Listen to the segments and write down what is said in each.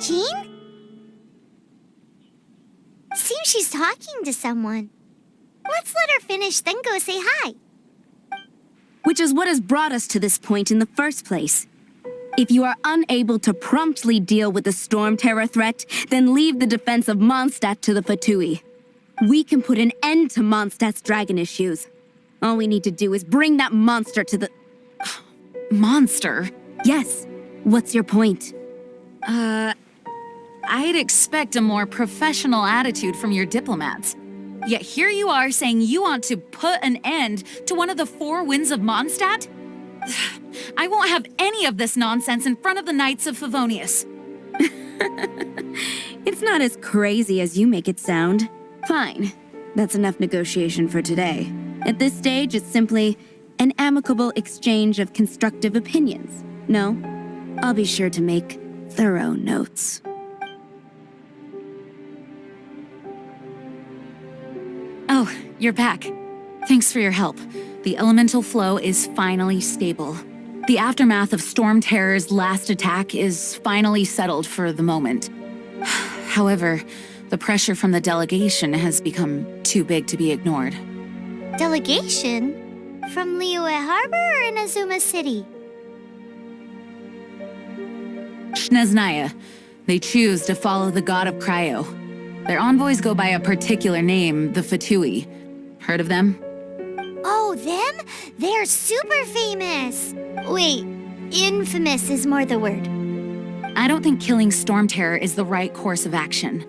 Jean? Seems she's talking to someone. Let's let her finish, then go say hi. Which is what has brought us to this point in the first place. If you are unable to promptly deal with the Storm Terror threat, then leave the defense of Mondstadt to the Fatui. We can put an end to Mondstadt's dragon issues. All we need to do is bring that monster to the... Monster? Yes. What's your point? I'd expect a more professional attitude from your diplomats. Yet here you are saying you want to put an end to one of the four winds of Mondstadt? I won't have any of this nonsense in front of the Knights of Favonius. It's not as crazy as you make it sound. Fine. That's enough negotiation for today. At this stage, it's simply an amicable exchange of constructive opinions. No? I'll be sure to make thorough notes. Oh, you're back. Thanks for your help. The elemental flow is finally stable. The aftermath of Storm Terror's last attack is finally settled for the moment. However, the pressure from the delegation has become too big to be ignored. Delegation? From Liyue Harbor or in Azuma City? Shneznaya. They choose to follow the god of Cryo. Their envoys go by a particular name, the Fatui. Heard of them? Oh, them? They're super famous! Wait, infamous is more the word. I don't think killing Storm Terror is the right course of action.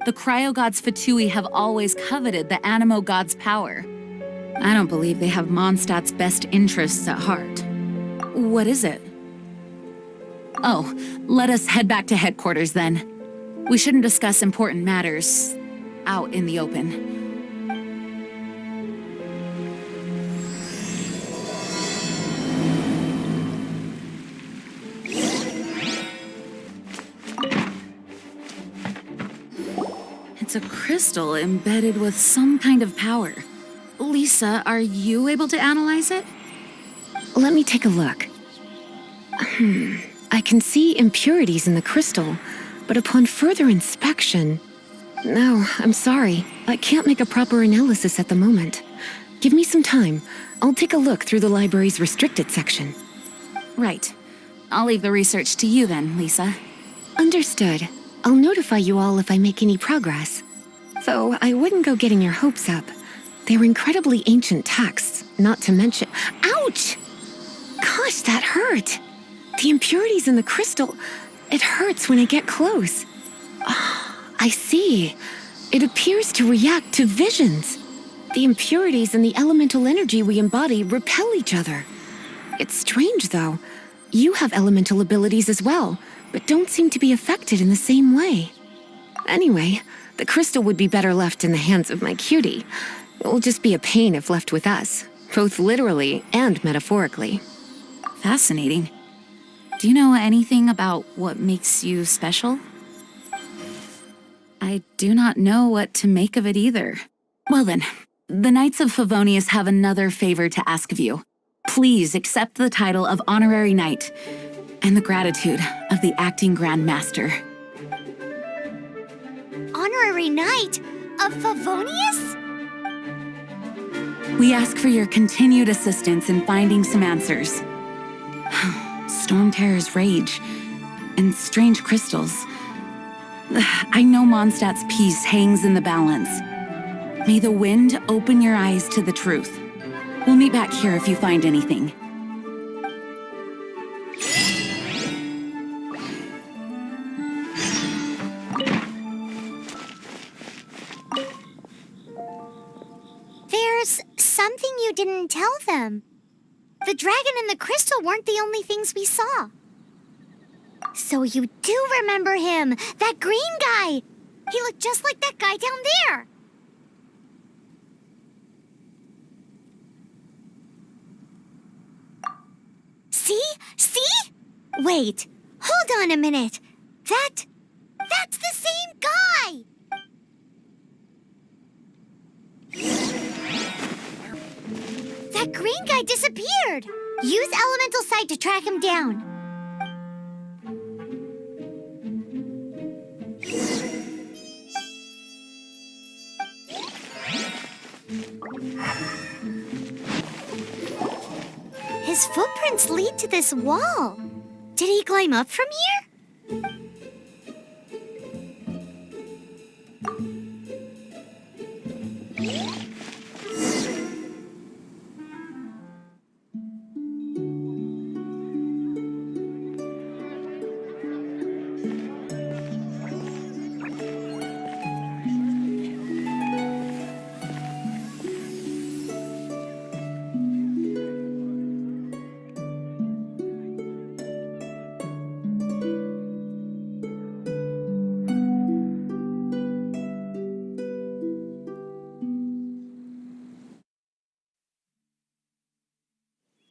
The Cryo God's Fatui have always coveted the Animo God's power. I don't believe they have Mondstadt's best interests at heart. What is it? Oh, let us head back to headquarters then. We shouldn't discuss important matters out in the open. It's a crystal embedded with some kind of power. Lisa, are you able to analyze it? Let me take a look. I can see impurities in the crystal, but upon further inspection... No, I'm sorry. I can't make a proper analysis at the moment. Give me some time. I'll take a look through the library's restricted section. Right. I'll leave the research to you then, Lisa. Understood. I'll notify you all if I make any progress. Though I wouldn't go getting your hopes up. They're incredibly ancient texts, not to mention... Ouch! Gosh, that hurt! The impurities in the crystal... It hurts when I get close. I see. It appears to react to visions. The impurities and the elemental energy we embody repel each other. It's strange, though. You have elemental abilities as well, but don't seem to be affected in the same way. Anyway, the crystal would be better left in the hands of my cutie. It will just be a pain if left with us, both literally and metaphorically. Fascinating. Do you know anything about what makes you special? I do not know what to make of it either. Well then, the Knights of Favonius have another favor to ask of you. Please accept the title of Honorary Knight and the gratitude of the Acting Grand Master. Honorary Knight of Favonius? We ask for your continued assistance in finding some answers. Storm Terror's rage and strange crystals. I know Mondstadt's peace hangs in the balance. May the wind open your eyes to the truth. We'll meet back here if you find anything. There's something you didn't tell them. The dragon and the crystal weren't the only things we saw. So you do remember him, that green guy. He looked just like that guy down there. See? See? Wait, hold on a minute. That's the same guy! That green guy disappeared! Use Elemental Sight to track him down. His footprints lead to this wall. Did he climb up from here?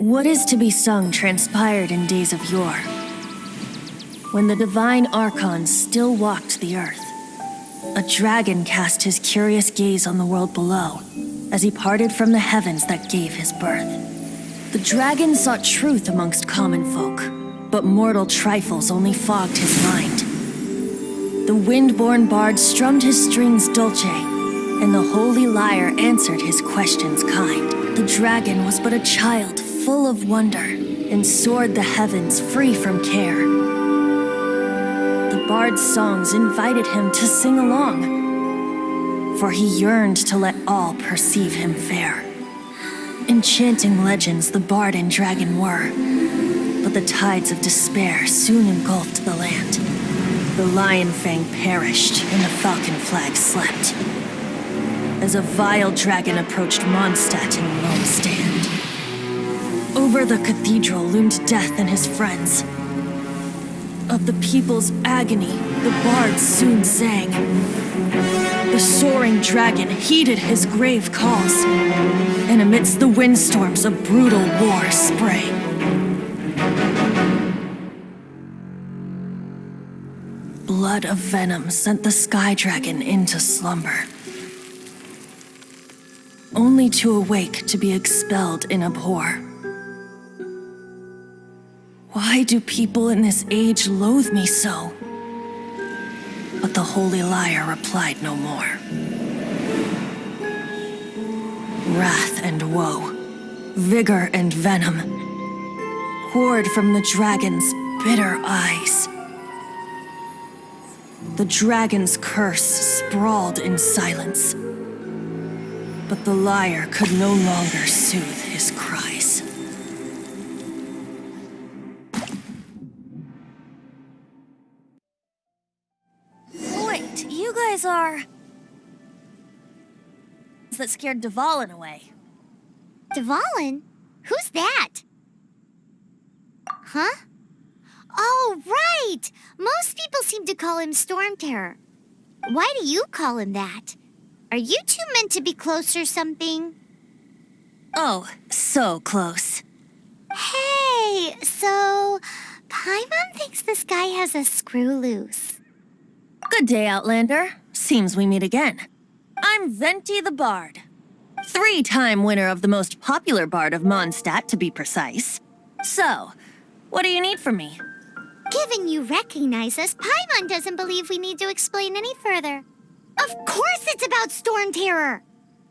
What is to be sung transpired in days of yore, when the divine archons still walked the earth. A dragon cast his curious gaze on the world below, as he parted from the heavens that gave his birth. The dragon sought truth amongst common folk, but mortal trifles only fogged his mind. The wind-born bard strummed his strings dulce, and the holy lyre answered his questions kind. The dragon was but a child full of wonder, and soared the heavens free from care. The bard's songs invited him to sing along, for he yearned to let all perceive him fair. Enchanting legends the bard and dragon were, but the tides of despair soon engulfed the land. The lion fang perished, and the falcon flag slept, as a vile dragon approached Mondstadt in lone stand. Over the cathedral loomed death and his friends. Of the people's agony, the bards soon sang. The soaring dragon heeded his grave calls, and amidst the windstorms a brutal war sprang. Blood of venom sent the sky dragon into slumber, only to awake to be expelled in abhor. Why do people in this age loathe me so? But the holy lyre replied no more. Wrath and woe, vigor and venom, poured from the dragon's bitter eyes. The dragon's curse sprawled in silence, but the lyre could no longer soothe his cries. Wait, you guys are... that scared Dvalin away. Dvalin? Who's that? Huh? Oh, right! Most people seem to call him Storm Terror. Why do you call him that? Are you two meant to be close or something? Oh, so close. Hey, so... Paimon thinks this guy has a screw loose. Good day, Outlander. Seems we meet again. I'm Venti the Bard. 3-time winner of the most popular bard of Mondstadt, to be precise. So, what do you need from me? Given you recognize us, Paimon doesn't believe we need to explain any further. Of course it's about Storm Terror!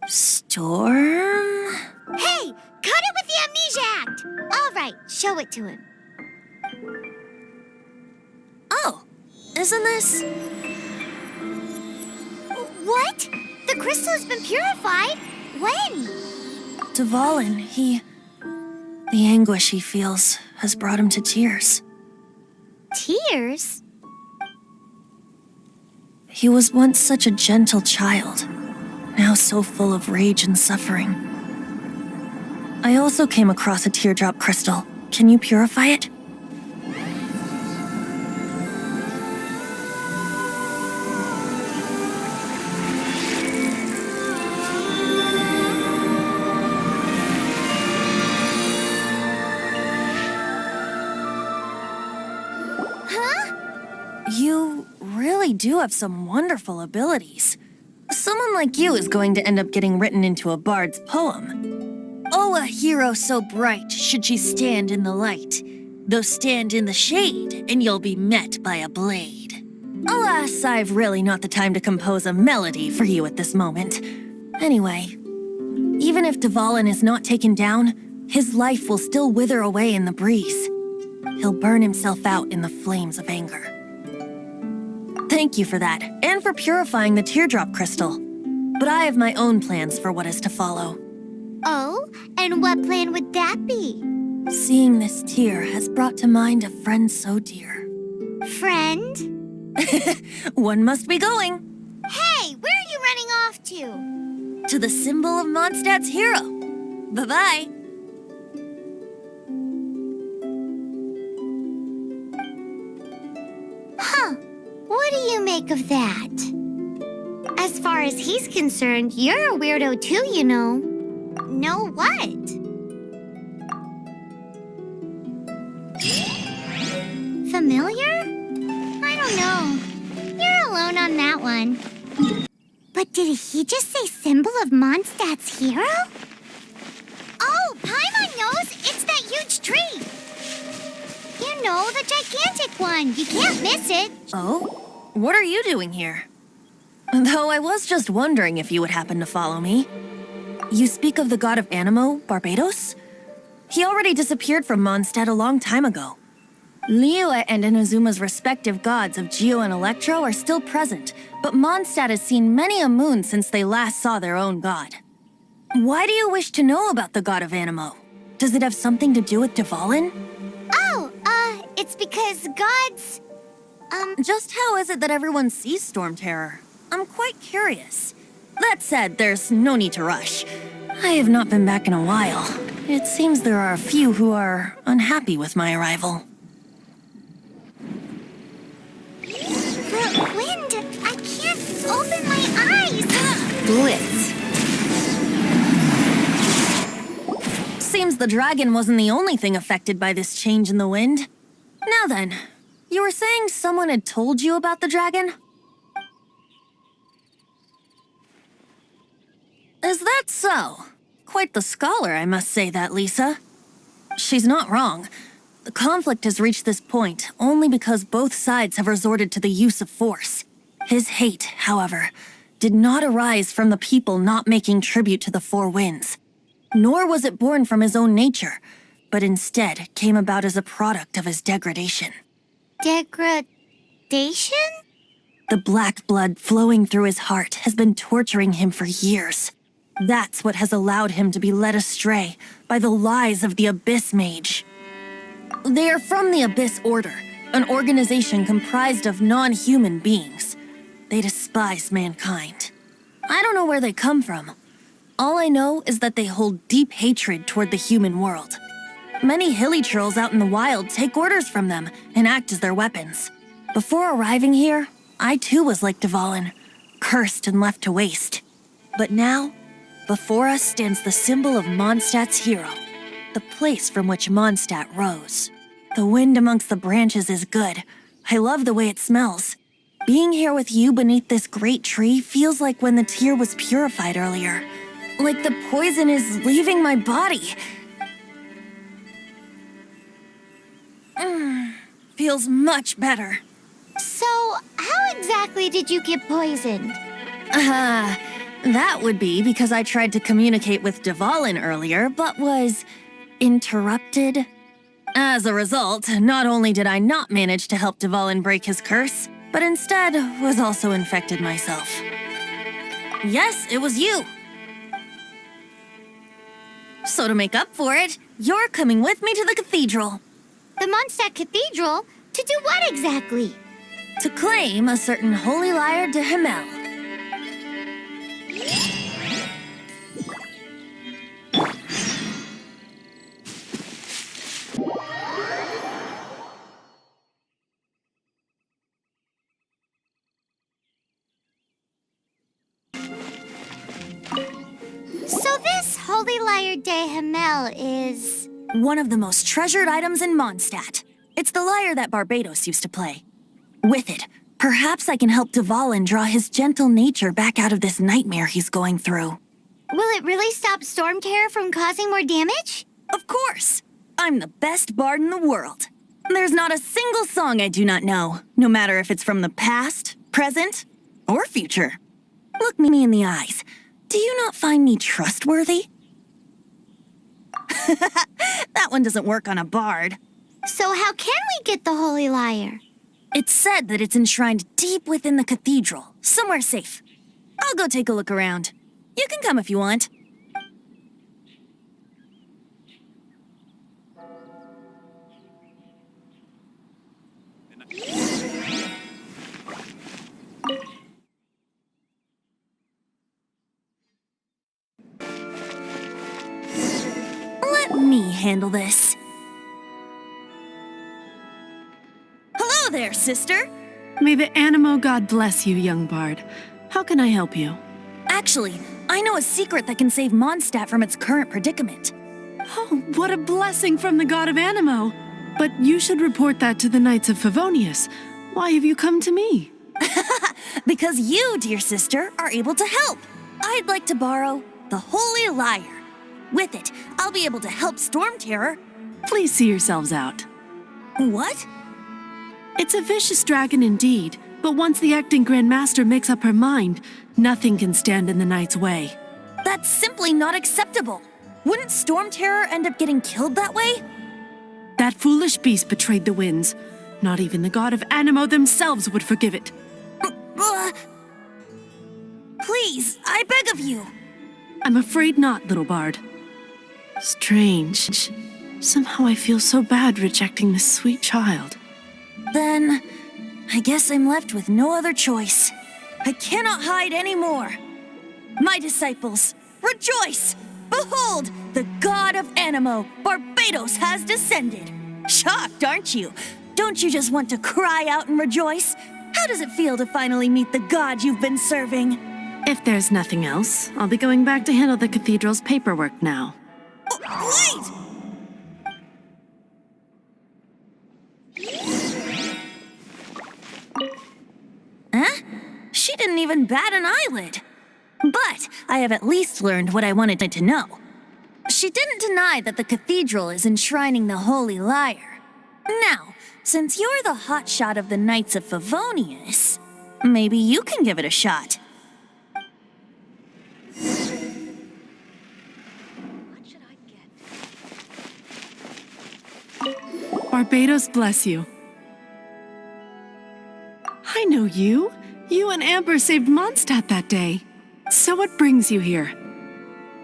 Storm? Hey, cut it with the Amnesia Act! All right, show it to him. Oh, isn't this... What? The crystal has been purified? When? Dvalin, the anguish he feels has brought him to tears. Tears? He was once such a gentle child, now so full of rage and suffering. I also came across a teardrop crystal. Can you purify it? You really do have some wonderful abilities. Someone like you is going to end up getting written into a bard's poem. Oh, a hero so bright should she stand in the light, though stand in the shade, and you'll be met by a blade. Alas, I've really not the time to compose a melody for you at this moment. Anyway, Even if Dvalin is not taken down, his life will still wither away in the breeze. He'll burn himself out in the flames of anger. Thank you for that, and for purifying the teardrop crystal. But I have my own plans for what is to follow. Oh, and what plan would that be? Seeing this tear has brought to mind a friend so dear. Friend? One must be going. Hey, where are you running off to? To the symbol of Mondstadt's hero. Bye-bye. Huh. What do you make of that? As far as he's concerned, you're a weirdo too, you know. Know what? Familiar? I don't know. You're alone on that one. But did he just say symbol of Mondstadt's hero? Oh, Paimon knows! It's that huge tree! You know, the gigantic one. You can't miss it. Oh? What are you doing here? Though I was just wondering if you would happen to follow me. You speak of the god of Animo, Barbados? He already disappeared from Mondstadt a long time ago. Liyue and Inazuma's respective gods of Geo and Electro are still present, but Mondstadt has seen many a moon since they last saw their own god. Why do you wish to know about the god of Animo? Does it have something to do with Dvalin? Oh, it's because gods... Just how is it that everyone sees Storm Terror? I'm quite curious. That said, there's no need to rush. I have not been back in a while. It seems there are a few who are unhappy with my arrival. The wind! I can't open my eyes! Blitz. Seems the dragon wasn't the only thing affected by this change in the wind. Now then, you were saying someone had told you about the dragon? Is that so? Quite the scholar, I must say that, Lisa. She's not wrong. The conflict has reached this point only because both sides have resorted to the use of force. His hate, however, did not arise from the people not making tribute to the Four Winds. Nor was it born from his own nature, but instead came about as a product of his degradation. Degradation? The black blood flowing through his heart has been torturing him for years. That's what has allowed him to be led astray by the lies of the Abyss Mage. They are from the Abyss Order, an organization comprised of non-human beings. They despise mankind. I don't know where they come from. All I know is that they hold deep hatred toward the human world. Many hilly trolls out in the wild take orders from them and act as their weapons. Before arriving here, I too was like Dvalin, cursed and left to waste. But now, before us stands the symbol of Mondstadt's hero, the place from which Mondstadt rose. The wind amongst the branches is good. I love the way it smells. Being here with you beneath this great tree feels like when the tear was purified earlier. Like the poison is leaving my body. Feels much better. So, how exactly did you get poisoned? That would be because I tried to communicate with Dvalin earlier, but was interrupted. As a result, not only did I not manage to help Dvalin break his curse, but instead was also infected myself. Yes, it was you. So to make up for it, you're coming with me to the cathedral. The Mondstadt Cathedral? To do what exactly? To claim a certain holy lyre de Himmel. So this Holy Lyre de Himmel is... one of the most treasured items in Mondstadt. It's the lyre that Barbados used to play. With it, perhaps I can help Dvalin draw his gentle nature back out of this nightmare he's going through. Will it really stop Storm Terror from causing more damage? Of course! I'm the best bard in the world. There's not a single song I do not know, no matter if it's from the past, present, or future. Look me in the eyes. Do you not find me trustworthy? That one doesn't work on a bard. So how can we get the Holy Lyre? It's said that it's enshrined deep within the cathedral, somewhere safe. I'll go take a look around. You can come if you want. Let me handle this. Hello there, sister. May the Animo God bless you, young bard. How can I help you? Actually, I know a secret that can save Mondstadt from its current predicament. Oh, what a blessing from the god of Animo! But you should report that to the Knights of Favonius. Why have you come to me? Because you, dear sister, are able to help. I'd like to borrow the Holy Lyre. With it, I'll be able to help Storm Terror. Please see yourselves out. What? It's a vicious dragon indeed, but once the acting Grand Master makes up her mind, nothing can stand in the Knight's way. That's simply not acceptable. Wouldn't Storm Terror end up getting killed that way? That foolish beast betrayed the winds. Not even the god of Animo themselves would forgive it. Please, I beg of you. I'm afraid not, little bard. Strange. Somehow I feel so bad rejecting this sweet child. Then, I guess I'm left with no other choice. I cannot hide anymore. My disciples, rejoice! Behold, the god of Animo, Barbados, has descended. Shocked, aren't you? Don't you just want to cry out and rejoice? How does it feel to finally meet the god you've been serving? If there's nothing else, I'll be going back to handle the cathedral's paperwork now. Wait! Huh? She didn't even bat an eyelid. But I have at least learned what I wanted to know. She didn't deny that the cathedral is enshrining the Holy Lyre. Now, since you're the hotshot of the Knights of Favonius, maybe you can give it a shot. Barbados bless you. I know you. You and Amber saved Mondstadt that day. So what brings you here?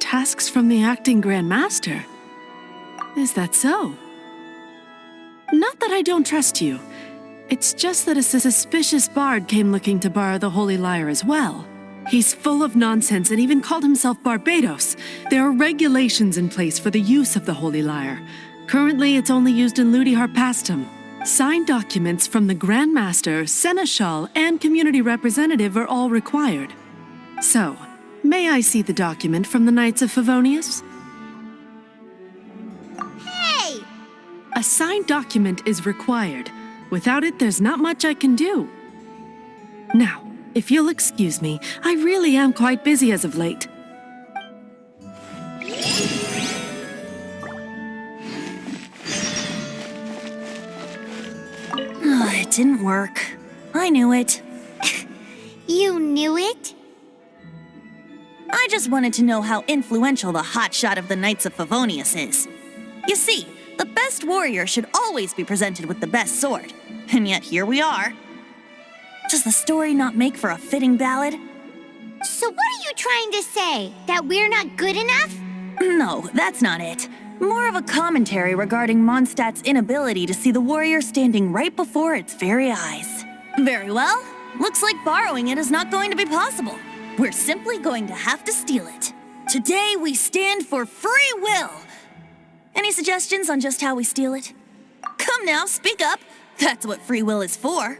Tasks from the acting Grand Master? Is that so? Not that I don't trust you. It's just that a suspicious bard came looking to borrow the Holy Lyre as well. He's full of nonsense and even called himself Barbados. There are regulations in place for the use of the Holy Lyre. Currently, it's only used in Ludi Harpastum. Signed documents from the Grand Master, Seneschal, and community representative are all required. So, may I see the document from the Knights of Favonius? Hey! A signed document is required. Without it, there's not much I can do. Now, if you'll excuse me, I really am quite busy as of late. It didn't work. I knew it. You knew it? I just wanted to know how influential the hotshot of the Knights of Favonius is. You see, the best warrior should always be presented with the best sword. And yet here we are. Does the story not make for a fitting ballad? So what are you trying to say? That we're not good enough? No, that's not it. More of a commentary regarding Mondstadt's inability to see the warrior standing right before its very eyes. Very well. Looks like borrowing it is not going to be possible. We're simply going to have to steal it. Today we stand for free will. Any suggestions on just how we steal it? Come now, speak up. That's what free will is for.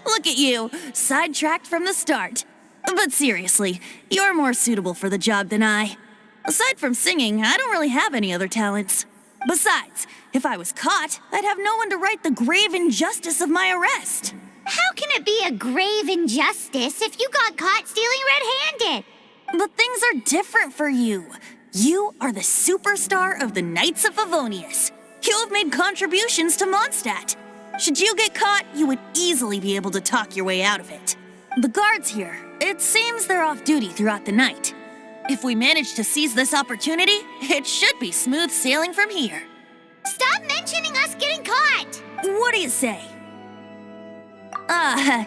Look at you, sidetracked from the start. But seriously, you're more suitable for the job than I. Aside from singing, I don't really have any other talents. Besides, if I was caught, I'd have no one to right the grave injustice of my arrest. How can it be a grave injustice if you got caught stealing red-handed? But things are different for you. You are the superstar of the Knights of Favonius. You have made contributions to Mondstadt. Should you get caught, you would easily be able to talk your way out of it. The guards here, It seems they're off duty throughout the night. If we manage to seize this opportunity, it should be smooth sailing from here. Stop mentioning us getting caught! What do you say?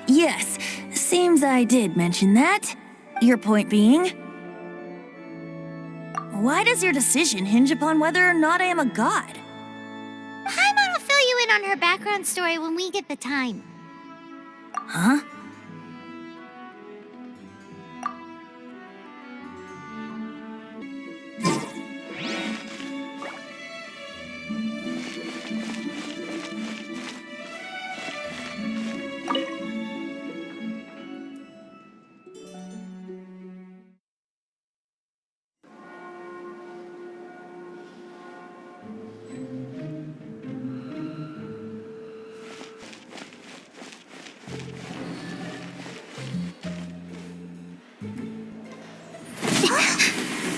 Yes. Seems I did mention that. Your point being? Why does your decision hinge upon whether or not I am a god? Paimon will fill you in on her background story when we get the time. Huh?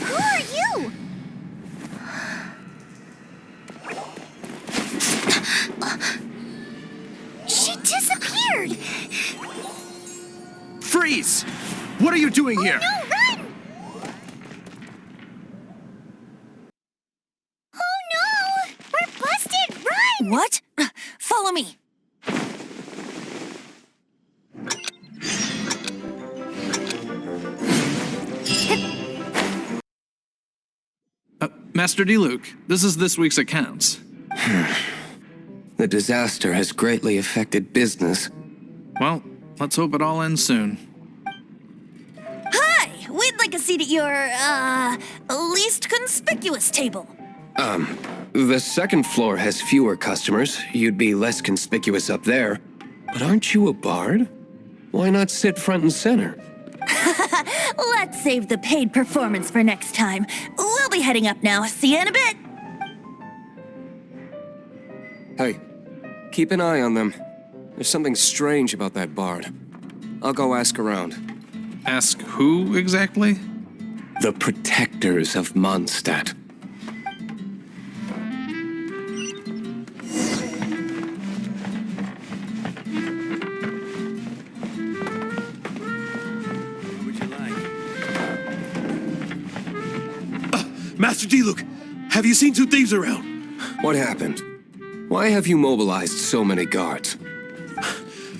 Who are you? She disappeared! Freeze! What are you doing here? No, run! Oh no! We're busted! Run! What? Follow me. Master Diluc, this is this week's accounts. The disaster has greatly affected business. Well, let's hope it all ends soon. Hi! We'd like a seat at your, least conspicuous table. The second floor has fewer customers. You'd be less conspicuous up there. But aren't you a bard? Why not sit front and center? Let's save the paid performance for next time. We'll be heading up now. See you in a bit. Hey, keep an eye on them. There's something strange about that bard. I'll go ask around. Ask who exactly? The protectors of Mondstadt. Master Diluc, have you seen two thieves around? What happened? Why have you mobilized so many guards?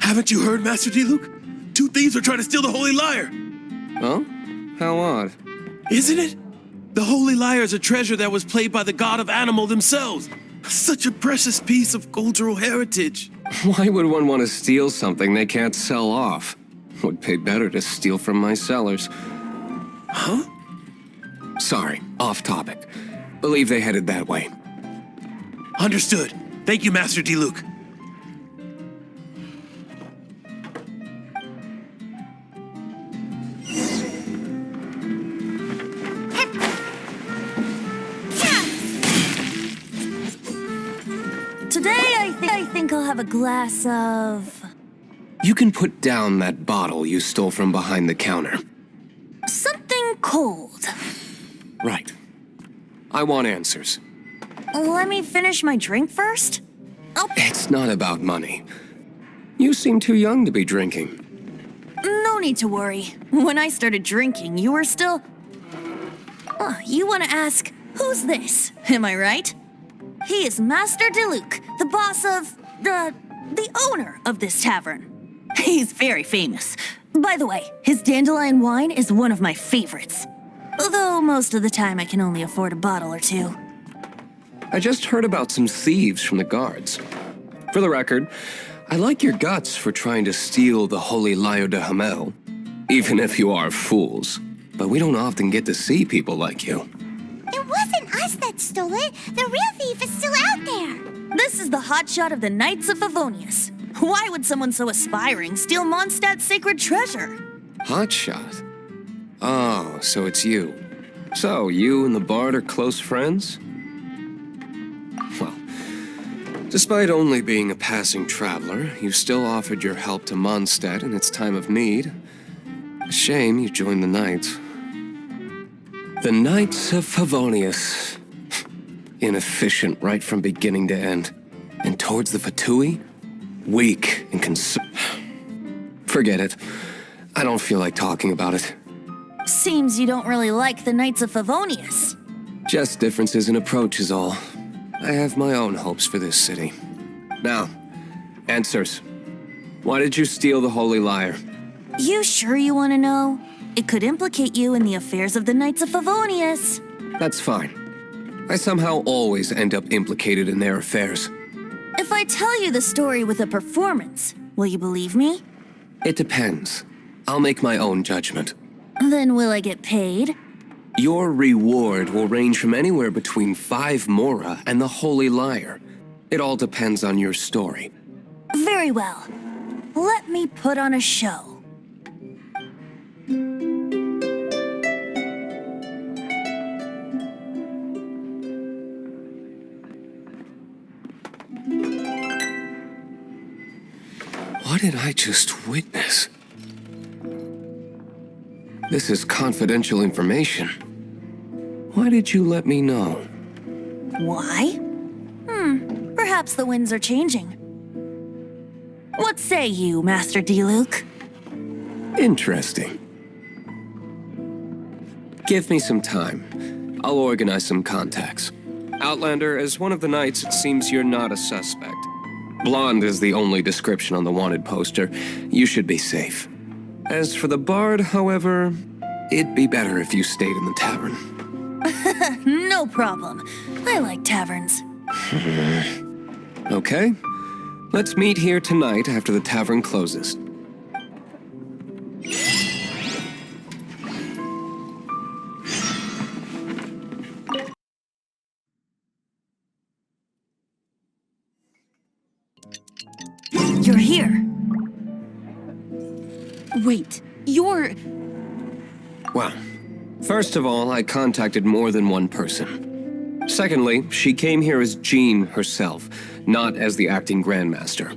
Haven't you heard, Master Diluc? Two thieves are trying to steal the Holy Lyre. Oh? How odd. Isn't it? The Holy Lyre is a treasure that was played by the god of animal themselves. Such a precious piece of cultural heritage. Why would one want to steal something they can't sell off? Would pay better to steal from my sellers. Huh? Sorry, off topic. Believe they headed that way. Understood. Thank you, Master Diluc. Today, I think I'll have a glass of... You can put down that bottle you stole from behind the counter. something cold. Right. I want answers. Let me finish my drink first? It's not about money. You seem too young to be drinking. No need to worry. When I started drinking, you were still... you want to ask, who's this? Am I right? He is Master Diluc, the boss of... the owner of this tavern. He's very famous. By the way, his dandelion wine is one of my favorites. Although most of the time I can only afford a bottle or two. I just heard about some thieves from the guards. For the record, I like your guts for trying to steal the Holy Lyre de Hamel, even if you are fools. But we don't often get to see people like you. It wasn't us that stole it. The real thief is still out there. This is the hotshot of the Knights of Favonius. Why would someone so aspiring steal Mondstadt's sacred treasure? Hotshot? Oh, so it's you. So, you and the Bard are close friends? Well, despite only being a passing traveler, you still offered your help to Mondstadt in its time of need. A shame you joined the Knights. The Knights of Favonius. Inefficient right from beginning to end. And towards the Fatui, weak and Forget it. I don't feel like talking about it. Seems you don't really like the Knights of Favonius. Just differences in approach is all. I have my own hopes for this city. Now, answers. Why did you steal the Holy Lyre? You sure you want to know? It could implicate you in the affairs of the Knights of Favonius. That's fine. I somehow always end up implicated in their affairs. If I tell you the story with a performance, will you believe me? It depends. I'll make my own judgment. Then will I get paid? Your reward will range from anywhere between 5 mora and the Holy Lyre. It all depends on your story. Very well. Let me put on a show. What did I just witness? This is confidential information. Why did you let me know? Why? Perhaps the winds are changing. What say you, Master Diluc? Interesting. Give me some time. I'll organize some contacts. Outlander, as one of the knights, it seems you're not a suspect. Blonde is the only description on the wanted poster. You should be safe. As for the bard, however, it'd be better if you stayed in the tavern. No problem. I like taverns. Okay. Let's meet here tonight after the tavern closes. You're here. Wait, you're... Well, first of all, I contacted more than one person. Secondly, she came here as Jean herself, not as the acting Grandmaster.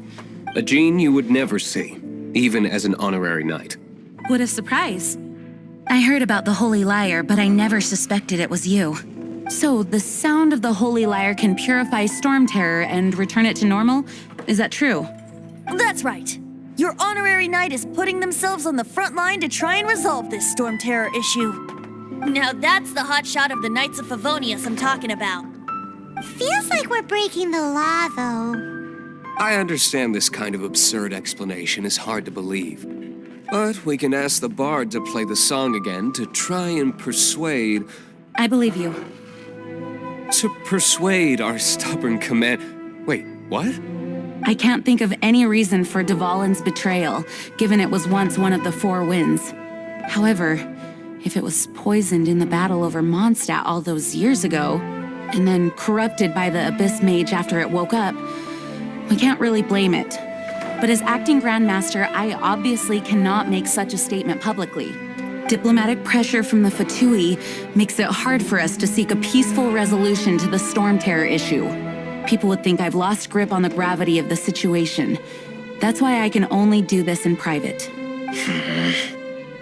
A Jean you would never see, even as an honorary knight. What a surprise. I heard about the Holy Lyre, but I never suspected it was you. So, the sound of the Holy Lyre can purify Storm Terror and return it to normal? Is that true? That's right. Your honorary knight is putting themselves on the front line to try and resolve this Storm Terror issue. Now that's the hotshot of the Knights of Favonius I'm talking about. Feels like we're breaking the law, though. I understand this kind of absurd explanation is hard to believe. But we can ask the bard to play the song again to try and persuade... I believe you. To persuade our stubborn command... Wait, what? I can't think of any reason for Dvalin's betrayal, given it was once one of the Four Winds. However, if it was poisoned in the battle over Mondstadt all those years ago, and then corrupted by the Abyss Mage after it woke up, we can't really blame it. But as acting Grandmaster, I obviously cannot make such a statement publicly. Diplomatic pressure from the Fatui makes it hard for us to seek a peaceful resolution to the Storm Terror issue. People would think I've lost grip on the gravity of the situation. That's why I can only do this in private.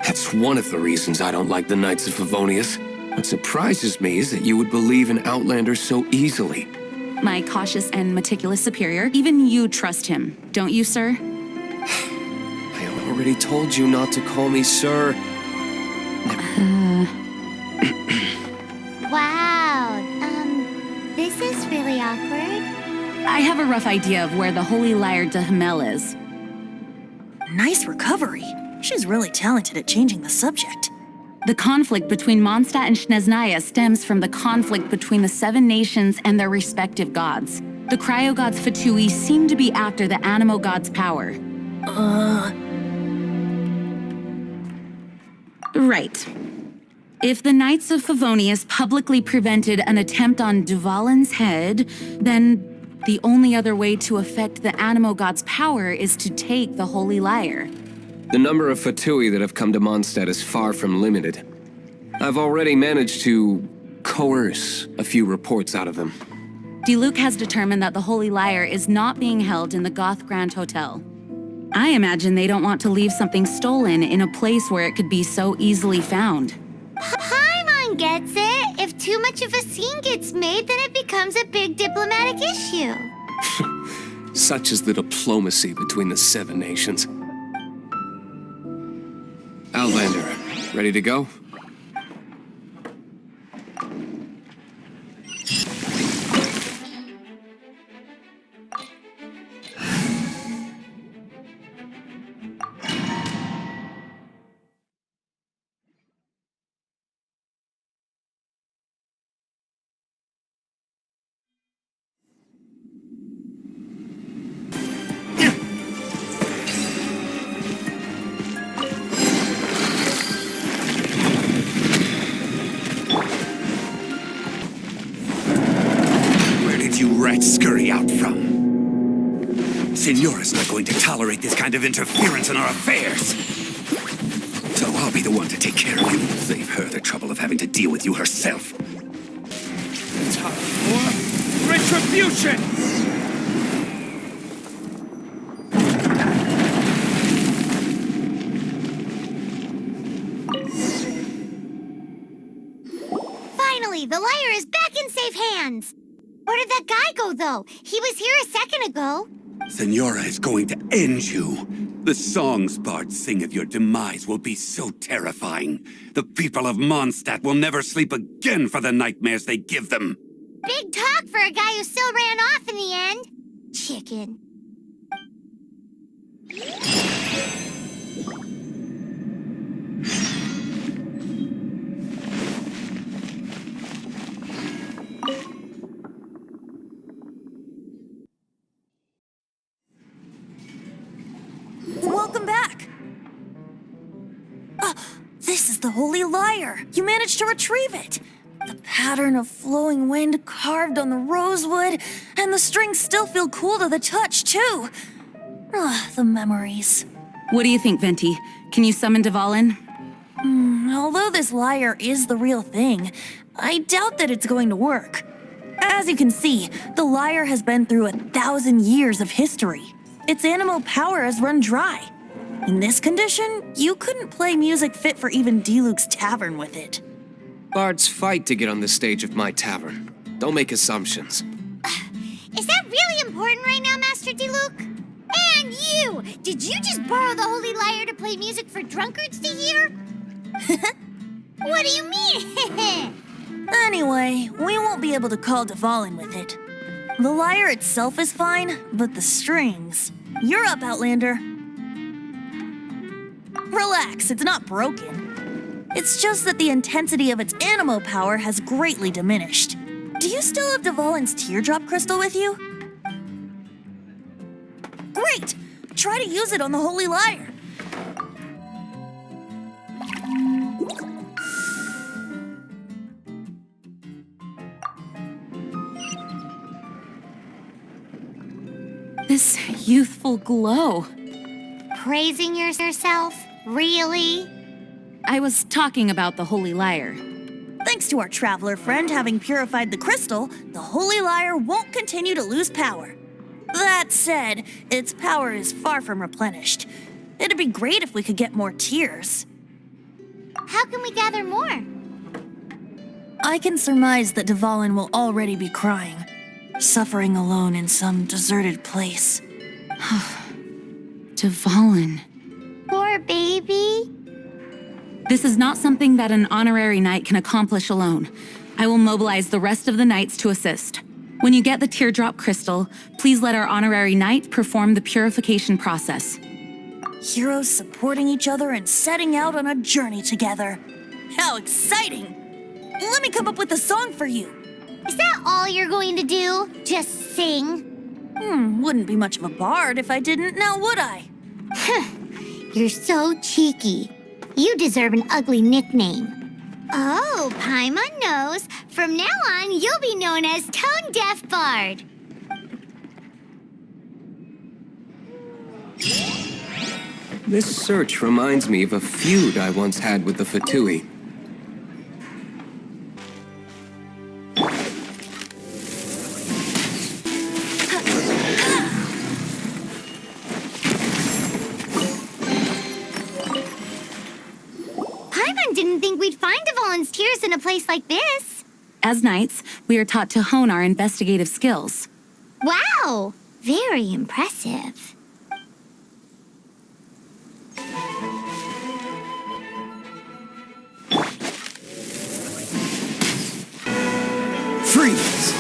That's one of the reasons I don't like the Knights of Favonius. What surprises me is that you would believe in Outlander so easily. My cautious and meticulous superior, even you trust him, don't you, sir? I already told you not to call me sir. Wow, this is really awkward. I have a rough idea of where the Holy Lyre de Himmel is. Nice recovery. She's really talented at changing the subject. The conflict between Mondstadt and Snezhnaya stems from the conflict between the Seven Nations and their respective gods. The Cryo Gods Fatui seem to be after the Animo God's power. Right. If the Knights of Favonius publicly prevented an attempt on Dvalin's head, then the only other way to affect the Animo God's power is to take the Holy Lyre. The number of Fatui that have come to Mondstadt is far from limited. I've already managed to coerce a few reports out of them. Diluc has determined that the Holy Lyre is not being held in the Goth Grand Hotel. I imagine they don't want to leave something stolen in a place where it could be so easily found. Paimon gets it. If too much of a scene gets made, then it becomes a big diplomatic issue. Such is the diplomacy between the Seven Nations. Outlander, ready to go? Rats scurry out from. Senora's not going to tolerate this kind of interference in our affairs. So I'll be the one to take care of you. Save her the trouble of having to deal with you herself. Time for retribution! Finally, the lyre is back in safe hands. Where did that guy go, though? He was here a second ago. Senora is going to end you. The songs bards sing of your demise will be so terrifying. The people of Mondstadt will never sleep again for the nightmares they give them. Big talk for a guy who still ran off in the end. Chicken. Welcome back. This is the Holy Lyre. You managed to retrieve it. The pattern of flowing wind carved on the rosewood, and the strings still feel cool to the touch, too. The memories. What do you think, Venti? Can you summon Dvalin? Although this lyre is the real thing, I doubt that it's going to work. As you can see, the lyre has been through 1,000 years of history. Its animal power has run dry. In this condition, you couldn't play music fit for even Diluc's tavern with it. Bards fight to get on the stage of my tavern. Don't make assumptions. Is that really important right now, Master Diluc? And you! Did you just borrow the Holy Lyre to play music for drunkards to hear? What do you mean? Anyway, we won't be able to call Dvalin with it. The lyre itself is fine, but the strings... You're up, Outlander. Relax, it's not broken. It's just that the intensity of its animo power has greatly diminished. Do you still have Dvalin's teardrop crystal with you? Great! Try to use it on the Holy Lyre. This youthful glow. Praising yourself? Really? I was talking about the Holy Lyre. Thanks to our traveler friend having purified the crystal, the Holy Lyre won't continue to lose power. That said, its power is far from replenished. It'd be great if we could get more tears. How can we gather more? I can surmise that Dvalin will already be crying, suffering alone in some deserted place. Dvalin. Poor baby. This is not something that an honorary knight can accomplish alone. I will mobilize the rest of the knights to assist. When you get the teardrop crystal, please let our honorary knight perform the purification process. Heroes supporting each other and setting out on a journey together. How exciting! Let me come up with a song for you. Is that all you're going to do? Just sing? Wouldn't be much of a bard if I didn't, now would I? You're so cheeky. You deserve an ugly nickname. Oh, Paimon knows. From now on, you'll be known as Tone Deaf Bard. This search reminds me of a feud I once had with the Fatui. Paimon didn't think we'd find Dvalin's tears in a place like this. As knights, we are taught to hone our investigative skills. Wow, very impressive. Freeze!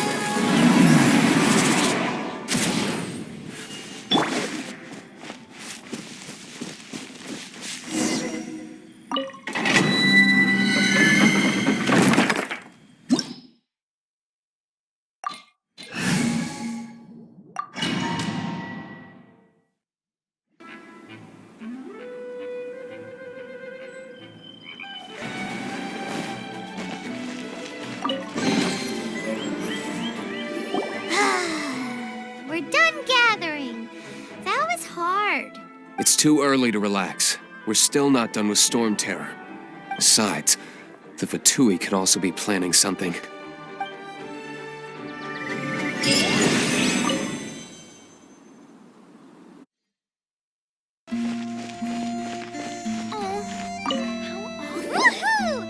We're done gathering. That was hard. It's too early to relax. We're still not done with Storm Terror. Besides, the Fatui could also be planning something. Woohoo!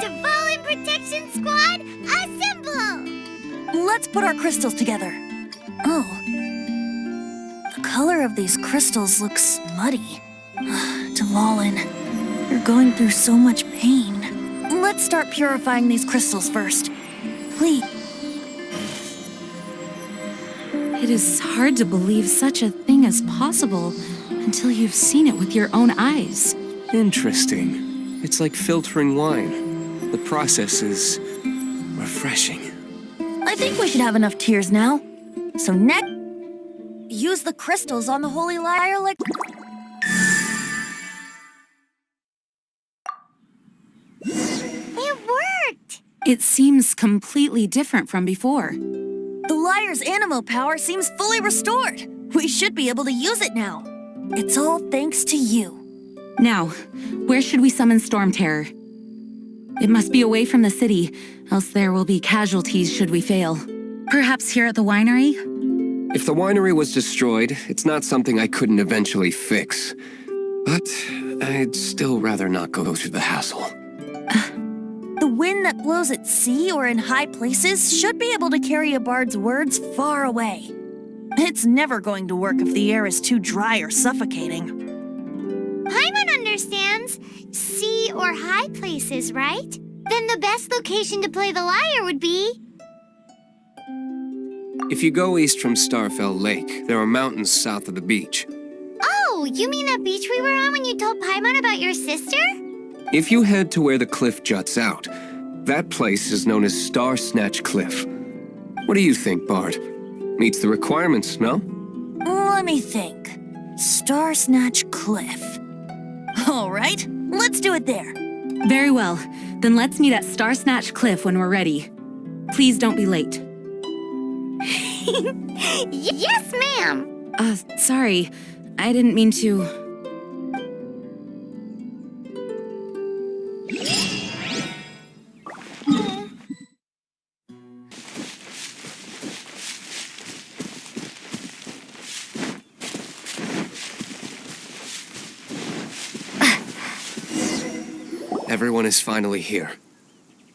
Dvalin Protection Squad, assemble! Let's put our crystals together. Oh. The color of these crystals looks muddy. Dvalin, you're going through so much pain. Let's start purifying these crystals first. Please. It is hard to believe such a thing is possible until you've seen it with your own eyes. Interesting. It's like filtering wine. The process is refreshing. I think we should have enough tears now. So next, use the crystals on the Holy Lyre like... It worked! It seems completely different from before. The Lyre's animo power seems fully restored. We should be able to use it now. It's all thanks to you. Now, where should we summon Storm Terror? It must be away from the city, else there will be casualties should we fail. Perhaps here at the winery? If the winery was destroyed, it's not something I couldn't eventually fix. But I'd still rather not go through the hassle. The wind that blows at sea or in high places should be able to carry a bard's words far away. It's never going to work if the air is too dry or suffocating. Paimon understands sea or high places, right? Then the best location to play the lyre would be... If you go east from Starfell Lake, there are mountains south of the beach. Oh, you mean that beach we were on when you told Paimon about your sister? If you head to where the cliff juts out, that place is known as Star Snatch Cliff. What do you think, Bard? Meets the requirements, no? Let me think. Star Snatch Cliff. All right, let's do it there. Very well. Then let's meet at Star Snatch Cliff when we're ready. Please don't be late. Yes, ma'am! Sorry. I didn't mean to... Everyone is finally here.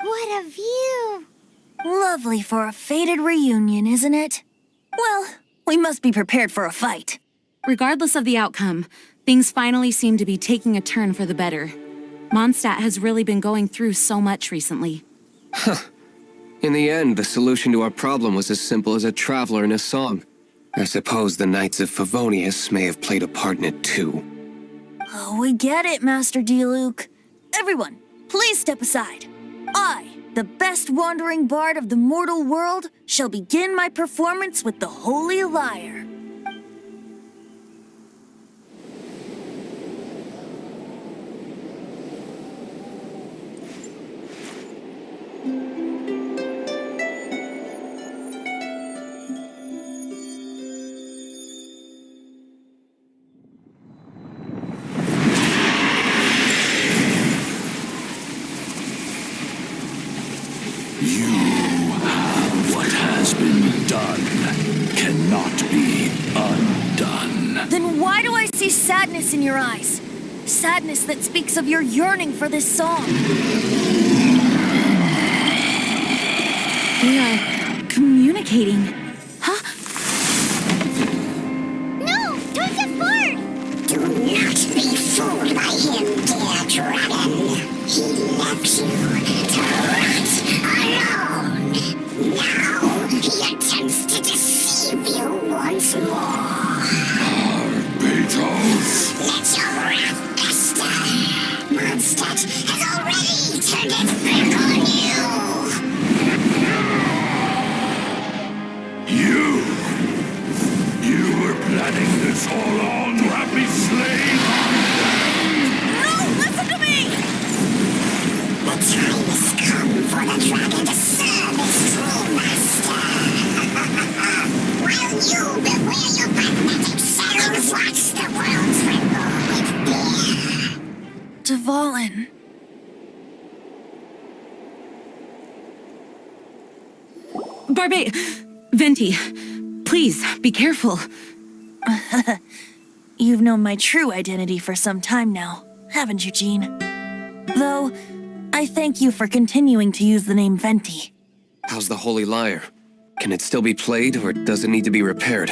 What a view! Lovely for a fated reunion, isn't it? Well, we must be prepared for a fight. Regardless of the outcome, things finally seem to be taking a turn for the better. Mondstadt has really been going through so much recently. In the end, the solution to our problem was as simple as a traveler in a song. I suppose the Knights of Favonius may have played a part in it too. Oh, we get it, Master Diluc. Everyone, please step aside. I, the best wandering bard of the mortal world, shall begin my performance with the Holy Lyre. What has been done cannot be undone. Then why do I see sadness in your eyes? Sadness that speaks of your yearning for this song. We are communicating. Huh? No! Joseph Bard! Do not be fooled by him, dear dragon. He left you to rot alone. Now Venti, please, be careful. You've known my true identity for some time now, haven't you, Jean? Though, I thank you for continuing to use the name Venti. How's the Holy Lyre? Can it still be played, or does it need to be repaired?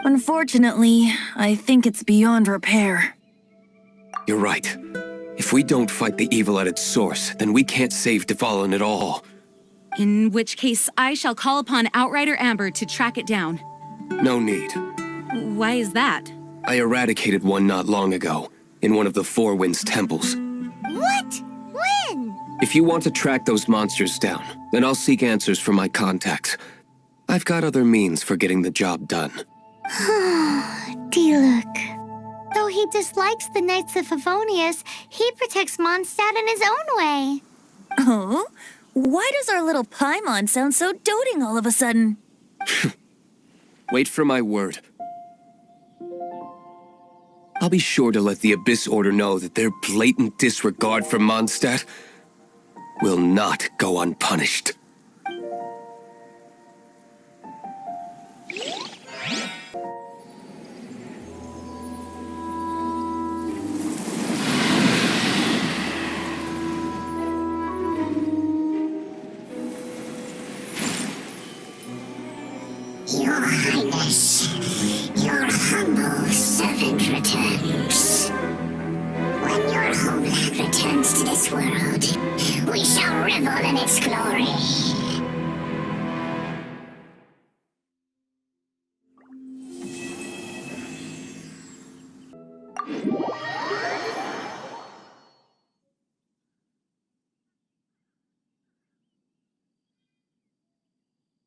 Unfortunately, I think it's beyond repair. You're right. If we don't fight the evil at its source, then we can't save Dvalin at all. In which case, I shall call upon Outrider Amber to track it down. No need. Why is that? I eradicated one not long ago, in one of the Four Winds temples. What? When? If you want to track those monsters down, then I'll seek answers from my contacts. I've got other means for getting the job done. Diluc. Though he dislikes the Knights of Favonius, he protects Mondstadt in his own way. Oh? Why does our little Paimon sound so doting all of a sudden? Wait for my word. I'll be sure to let the Abyss Order know that their blatant disregard for Mondstadt will not go unpunished. Your Highness, your humble servant returns. When your homeland returns to this world, we shall revel in its glory.